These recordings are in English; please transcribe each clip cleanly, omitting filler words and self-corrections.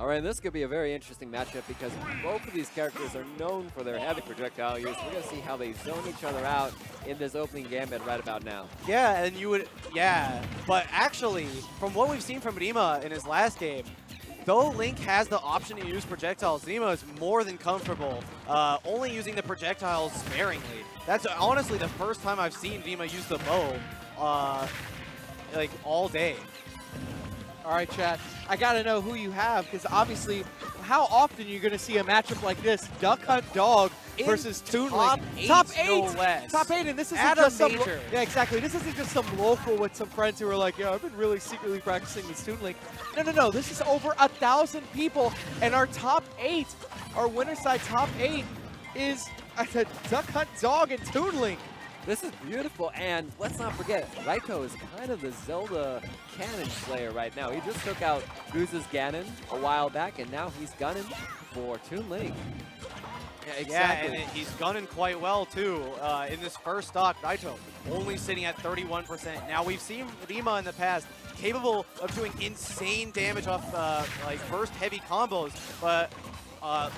All right, this could be a very interesting matchup because both of these characters are known for their heavy projectile use. We're going to see how they zone each other out in this opening gambit right about now. Yeah, and you would, yeah. But actually, from what we've seen from Rima in his last game, though Link has the option to use projectiles, Rima is more than comfortable only using the projectiles sparingly. That's honestly the first time I've seen Rima use the bow like all day. All right, chat. I got to know who you have because obviously, how often you're going to see a matchup like this? Duck Hunt Dog versus Toon top Link. eight, Top 8. no less. Top 8, and this isn't At a just some. major. Yeah, exactly. This isn't just some local with some friends who are like, yeah, I've been really secretly practicing with Toon Link. No, no, no. This is over 1,000 people, and our top 8, our winner side top 8, is Duck Hunt Dog and Toon Link. This is beautiful, and let's not forget, Raito is kind of the Zelda cannon slayer right now. He just took out Goose's Ganon a while back, and now he's gunning for Toon Link. Yeah, exactly. Yeah, and he's gunning quite well, too. In this first stock, Raito only sitting at 31%. Now, we've seen Rima in the past capable of doing insane damage off like burst heavy combos, but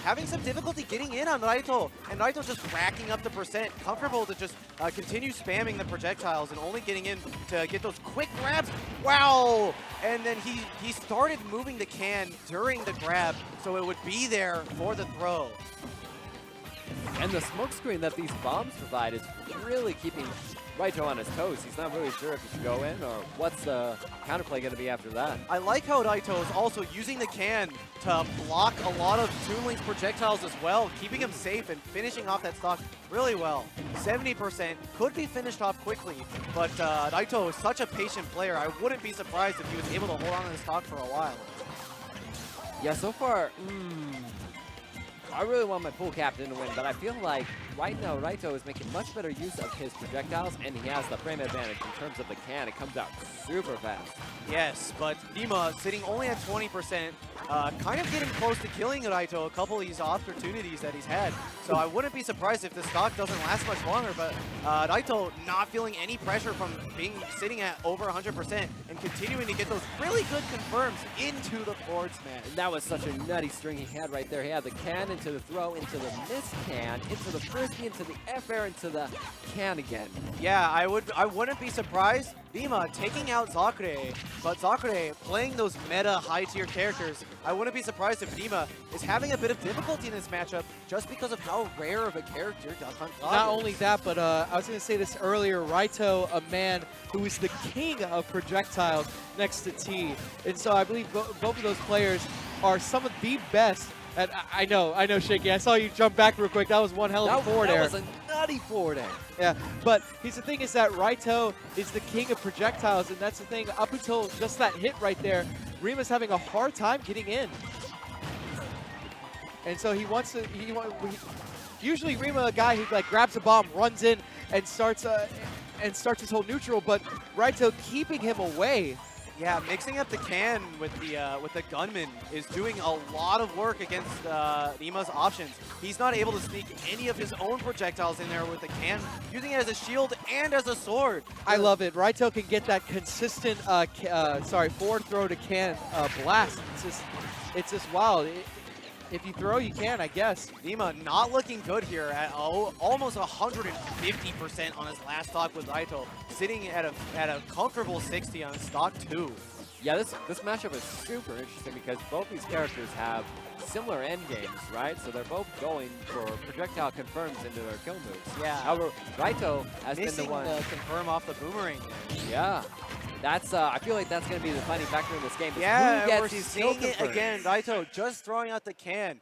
having some difficulty getting in on Raito, and Raito just racking up the percent, comfortable to just continue spamming the projectiles and only getting in to get those quick grabs. Wow! And then he started moving the can during the grab, so it would be there for the throw. And the smoke screen that these bombs provide is really keeping Raito on his toes. He's not really sure if he should go in or what's the counterplay going to be after that. I like how Raito is also using the can to block a lot of Toon Link's projectiles as well, keeping him safe and finishing off that stock really well. 70% could be finished off quickly, but Raito is such a patient player. I wouldn't be surprised if he was able to hold on to the stock for a while. Yeah, so far, I really want my pool captain to win, but I feel like right now Raito is making much better use of his projectiles, and he has the frame advantage in terms of the can. It comes out super fast. Yes, but Rima sitting only at 20%, kind of getting close to killing Raito a couple of these opportunities that he's had. So I wouldn't be surprised if the stock doesn't last much longer, but Raito not feeling any pressure from sitting at over 100% and continuing to get those really good confirms into the forward smash. And that was such a nutty string he had right there. He had the can into the throw, into the miss can, into the frisbee, into the F air, into the can again. Yeah, I wouldn't be surprised. Rima taking out Zakure, but Zakure playing those meta high-tier characters. I wouldn't be surprised if Rima is having a bit of difficulty in this matchup just because of how rare of a character Duck Hunt Dog is. Not only that, but I was going to say this earlier, Raito, a man who is the king of projectiles next to T. And so I believe both of those players are some of the best. And I know, Shaky. I saw you jump back real quick. That was one hell of a forward air. That was a nutty forward air. Yeah, but the thing is that Raito is the king of projectiles, and that's the thing. Up until just that hit right there, Rima's having a hard time getting in. And so he wants to. Usually Rima, a guy who like grabs a bomb, runs in, and starts his whole neutral. But Raito keeping him away. Yeah, mixing up the can with the gunman is doing a lot of work against Rima's options. He's not able to sneak any of his own projectiles in there with the can, using it as a shield and as a sword. I love it. Raito can get that consistent, forward throw to can blast. It's just wild. If you throw, you can, I guess. Rima not looking good here at almost 150% on his last stock with Raito, sitting at a comfortable 60 on stock 2. Yeah, this matchup is super interesting because both these characters have similar end games, right? So they're both going for projectile confirms into their kill moves. Yeah. However, Raito has missing been the one to confirm off the boomerang. Yeah. That's I feel like that's going to be the defining factor in this game. Yeah, who and we're gets seeing it again. Raito just throwing out the can,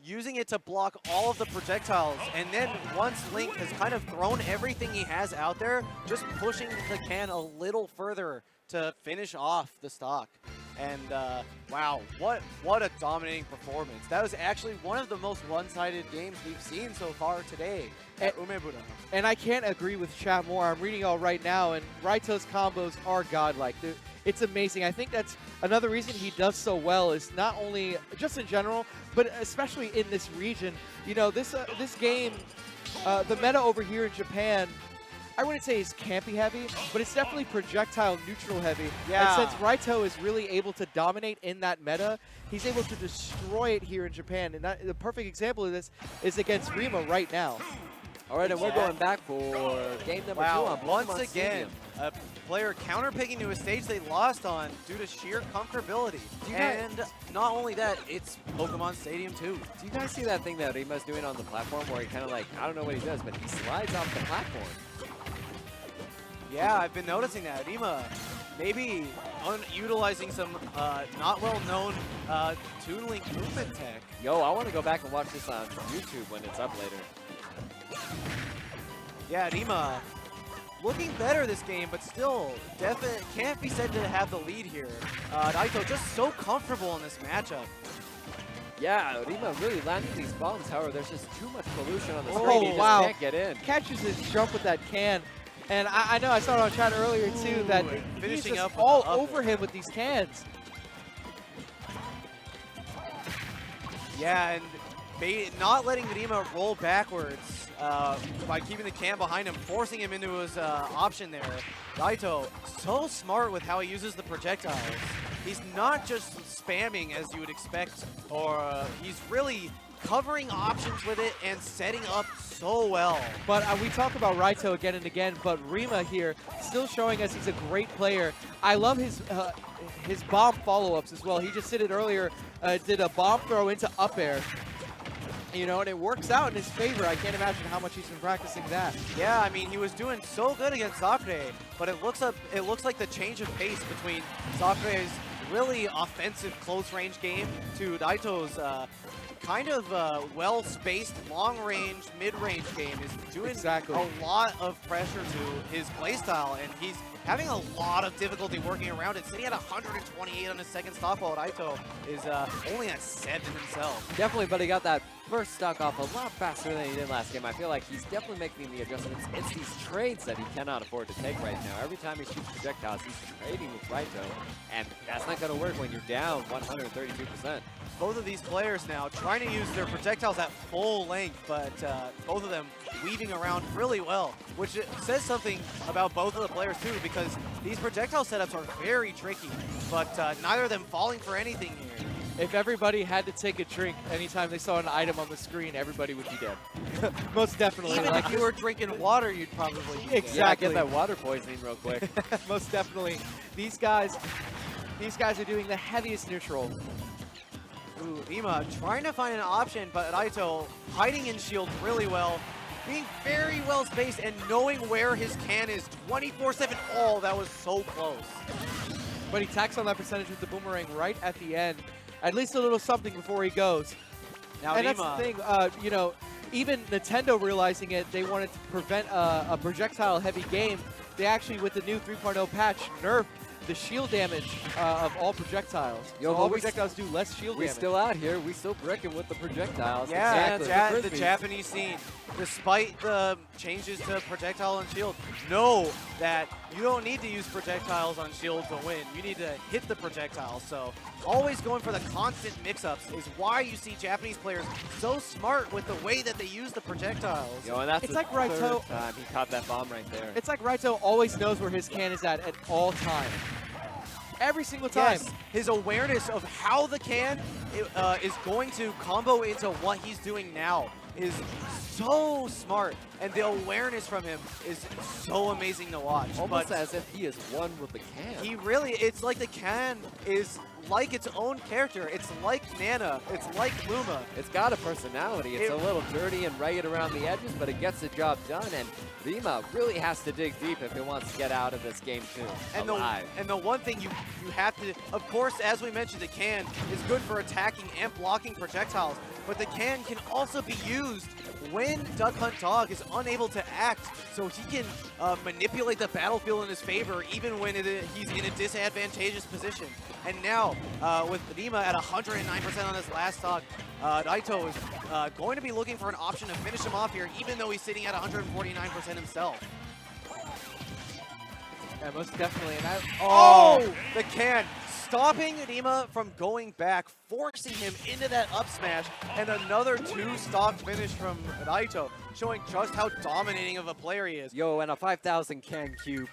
using it to block all of the projectiles, and then once Link has kind of thrown everything he has out there, just pushing the can a little further to finish off the stock. And wow, what a dominating performance. That was actually one of the most one-sided games we've seen so far today at Umebura. And I can't agree with chat more. I'm reading all right now, and Raito's combos are godlike. It's amazing. I think that's another reason he does so well is not only just in general, but especially in this region. You know, this game, the meta over here in Japan, I wouldn't say it's campy heavy, but it's definitely projectile neutral heavy. Yeah. And since Raito is really able to dominate in that meta, he's able to destroy it here in Japan. And the perfect example of this is against Rima right now. All right, and we're going back for game number 2 on once Pokemon again, Stadium. a player counterpicking to a stage they lost on due to sheer comfortability. And not only that, it's Pokemon Stadium 2. Do you guys see that thing that Rima's doing on the platform where he kind of like, I don't know what he does, but he slides off the platform? Yeah, I've been noticing that. Rima maybe utilizing some not well-known Toon Link movement tech. Yo, I want to go back and watch this on YouTube when it's up later. Yeah, Rima looking better this game, but still definitely can't be said to have the lead here. Raito just so comfortable in this matchup. Yeah, Rima really landing these bombs. However, there's just too much pollution on the Oh, screen. He just wow. can't get in. Catches his jump with that can. And I know I saw it on chat earlier too that he's finishing just up with all the upper. over him with these cans. Yeah, and not letting Rima roll backwards by keeping the can behind him, forcing him into his option there. Raito, so smart with how he uses the projectiles. He's not just spamming as you would expect, or he's really covering options with it and setting up so well. But we talk about Raito again and again, but Rima here still showing us he's a great player. I love his bomb follow-ups as well. He just did it earlier, did a bomb throw into up air. You know, and it works out in his favor. I can't imagine how much he's been practicing that. Yeah, I mean, he was doing so good against Sakure, but it looks like the change of pace between Sakure's really offensive close-range game to Raito's kind of well-spaced, long-range, mid-range game is doing a lot of pressure to his playstyle, and he's having a lot of difficulty working around it. Sitting at 128 on his second stock, while Raito is only at 7 himself. Definitely, but he got that first stock off a lot faster than he did last game. I feel like he's definitely making the adjustments. It's these trades that he cannot afford to take right now. Every time he shoots projectiles, he's trading with Raito, and that's not going to work when you're down 132%. Both of these players now trying to use their projectiles at full length, but both of them weaving around really well, which says something about both of the players too, because these projectile setups are very tricky, but neither of them falling for anything here. If everybody had to take a drink anytime they saw an item on the screen, everybody would be dead. Most definitely. Even if you were drinking water, you'd probably be dead. Exactly. Yeah, get that water poisoning real quick. Most definitely. These guys are doing the heaviest neutral. Ooh, Rima trying to find an option, but Raito hiding in shield really well, being very well spaced and knowing where his can is 24/7. Oh, that was so close. But he tacks on that percentage with the boomerang right at the end. At least a little something before he goes. Now, and Rima, that's the thing, you know, even Nintendo realizing it, they wanted to prevent a projectile-heavy game. They actually, with the new 3.0 patch, nerfed the shield damage of all projectiles. Yo, so all but projectiles do less shield damage. We're still out here. We still bricking with the projectiles. yeah, Exactly. the Japanese scene, despite the changes to projectile and shield, know that you don't need to use projectiles on shield to win. You need to hit the projectiles. So always going for the constant mix-ups is why you see Japanese players so smart with the way that they use the projectiles. Yo, and that's It's the like Raito- third time he caught that bomb right there. It's like Raito always knows where his can is at all time. Every single time. Yes, his awareness of how the can is going to combo into what he's doing now is so smart, and the awareness from him is so amazing to watch. Almost but as if he is one with the can. he really, it's like the can is like its own character. It's like Nana. It's like Luma. It's got a personality. It's a little dirty and ragged around the edges, but it gets the job done. And Rima really has to dig deep if he wants to get out of this game too. And alive. the one thing you have to, of course, as we mentioned, the can is good for attacking and blocking projectiles, but the can also be used when Duck Hunt Dog is unable to act, so he can manipulate the battlefield in his favor even when he's in a disadvantageous position. And now, with Rima at 109% on his last stock, Raito is going to be looking for an option to finish him off here, even though he's sitting at 149% himself. Yeah, most definitely. And Oh! The can stopping Rima from going back, forcing him into that up smash, and another 2-stock finish from Raito, showing just how dominating of a player he is. Yo, and a 5,000 can Q play.